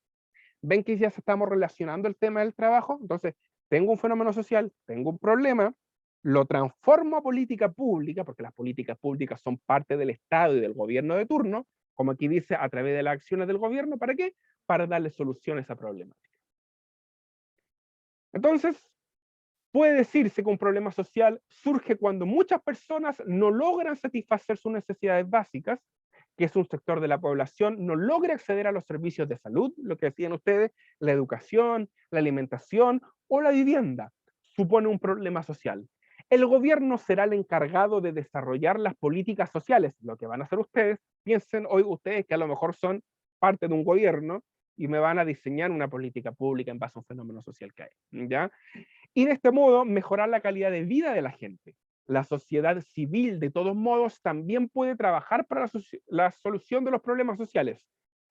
¿Ven que ya estamos relacionando el tema del trabajo? Entonces, tengo un fenómeno social, tengo un problema, lo transformo a política pública, porque las políticas públicas son parte del Estado y del gobierno de turno, como aquí dice, a través de las acciones del gobierno. ¿Para qué? Para darle soluciones a esa problemática. Entonces, puede decirse que un problema social surge cuando muchas personas no logran satisfacer sus necesidades básicas, que es un sector de la población, no logra acceder a los servicios de salud, lo que decían ustedes, la educación, la alimentación o la vivienda. Supone un problema social. El gobierno será el encargado de desarrollar las políticas sociales, lo que van a hacer ustedes. Piensen hoy ustedes que a lo mejor son parte de un gobierno y me van a diseñar una política pública en base a un fenómeno social que hay, ¿ya? Y de este modo mejorar la calidad de vida de la gente. La sociedad civil, de todos modos, también puede trabajar para la solución de los problemas sociales.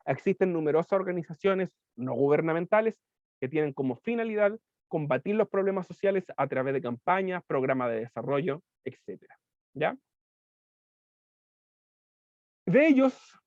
Existen numerosas organizaciones no gubernamentales que tienen como finalidad combatir los problemas sociales a través de campañas, programas de desarrollo, etc. ¿Ya? De ellos,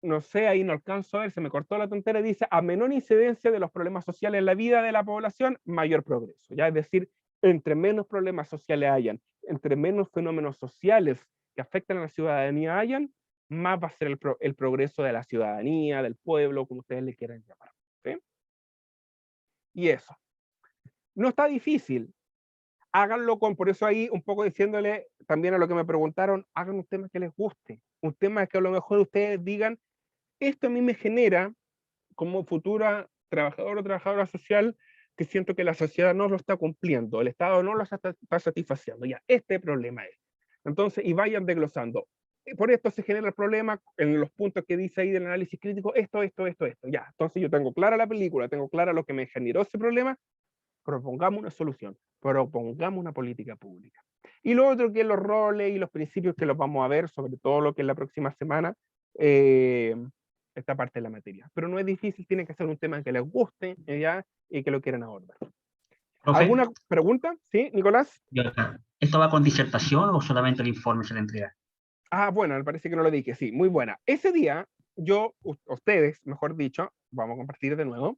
no sé, ahí no alcanzo a ver, se me cortó la tontera, dice, a menor incidencia de los problemas sociales en la vida de la población, mayor progreso. ¿Ya? Es decir, entre menos problemas sociales hayan, entre menos fenómenos sociales que afectan a la ciudadanía hayan, más va a ser el progreso de la ciudadanía, del pueblo, como ustedes le quieran llamar. ¿Sí? Y eso. No está difícil. Háganlo por eso ahí un poco diciéndole también a lo que me preguntaron, hagan un tema que les guste, un tema que a lo mejor ustedes digan, esto a mí me genera, como futura trabajador o trabajadora social, que siento que la sociedad no lo está cumpliendo, el Estado no lo está satisfaciendo, ya, este problema es. Entonces, y vayan desglosando. Por esto se genera el problema en los puntos que dice ahí del análisis crítico, esto, ya. Entonces yo tengo clara la película, tengo clara lo que me generó ese problema, propongamos una solución, propongamos una política pública. Y lo otro que es los roles y los principios que los vamos a ver, sobre todo lo que es la próxima semana, esta parte de la materia. Pero no es difícil, tiene que ser un tema que les guste ya, y que lo quieran abordar. Profe, ¿Alguna pregunta? ¿Sí, Nicolás? ¿esto va con disertación o solamente el informe se le entrega? Ah, bueno, me parece que no lo dije, sí, muy buena. Ese día, ustedes, mejor dicho, vamos a compartir de nuevo.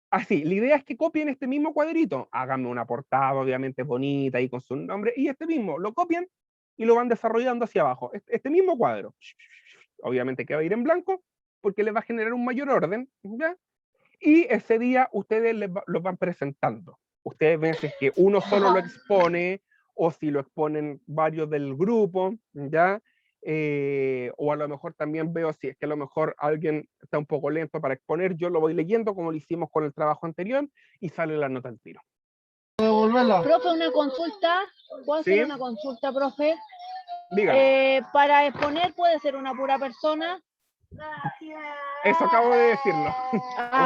Así, la idea es que copien este mismo cuadrito, háganme una portada obviamente bonita y con su nombre, y este mismo, lo copian y lo van desarrollando hacia abajo. Este mismo cuadro, obviamente que va a ir en blanco, porque les va a generar un mayor orden, ¿ya? Y ese día ustedes los van presentando. Ustedes ven si es que uno solo lo expone, o si lo exponen varios del grupo, ¿ya? O a lo mejor también veo si es que a lo mejor alguien está un poco lento para exponer, yo lo voy leyendo como lo hicimos con el trabajo anterior y sale la nota al tiro. Profe, una consulta. ¿Puedo ¿Sí? hacer una consulta, profe? Dígame. Para exponer puede ser una pura persona. Eso acabo de decirlo.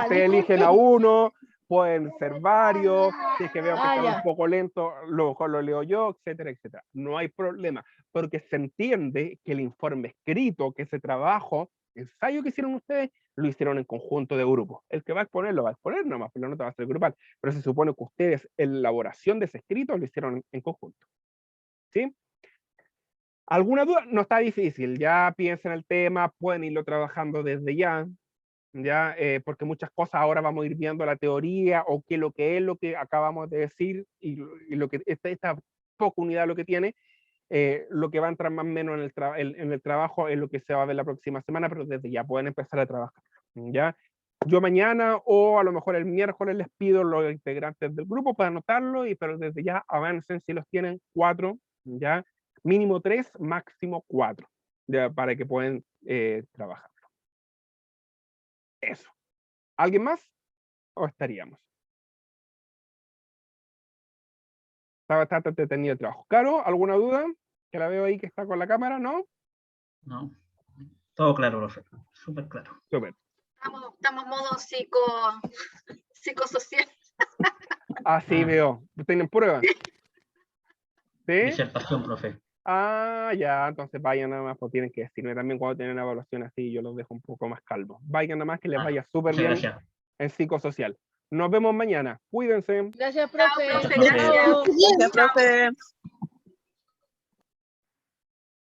Ustedes eligen a uno, pueden ser varios, si es que veo que están un poco lento, lo mejor lo leo yo, etcétera, etcétera. No hay problema, porque se entiende que el informe escrito, que ese trabajo, ensayo que hicieron ustedes, lo hicieron en conjunto de grupos. El que va a exponer lo va a exponer nomás, pero la nota va a ser grupal. Pero se supone que ustedes, en la elaboración de ese escrito, lo hicieron en conjunto. ¿Sí? ¿Alguna duda? No está difícil, ya piensen el tema, pueden irlo trabajando desde ya, porque muchas cosas ahora vamos a ir viendo la teoría o qué lo que es lo que acabamos de decir y lo que esta poca unidad lo que tiene, lo que va a entrar más o menos en el trabajo es lo que se va a ver la próxima semana, pero desde ya pueden empezar a trabajar, ¿ya? Yo mañana o a lo mejor el miércoles les pido los integrantes del grupo para anotarlo, pero desde ya avancen si los tienen 4, ¿ya? Mínimo 3, máximo 4, ¿ya? Para que puedan trabajar. Eso. ¿Alguien más? ¿O estaríamos? Está bastante entretenido el trabajo. ¿Caro, alguna duda? Que la veo ahí que está con la cámara, ¿no? No. Todo claro, profe. Súper claro. Súper. Estamos en modo psicosocial. Así veo. ¿Tienen pruebas? ¿Sí? Disertación, profe. Ah, ya, entonces vayan nada más, pues tienen que decirme también cuando tienen evaluación así, yo los dejo un poco más calmos. Vayan nada más que les vaya súper bien en psicosocial. Nos vemos mañana. Cuídense. Gracias, profe. Chao, profe. Gracias. Gracias, profe.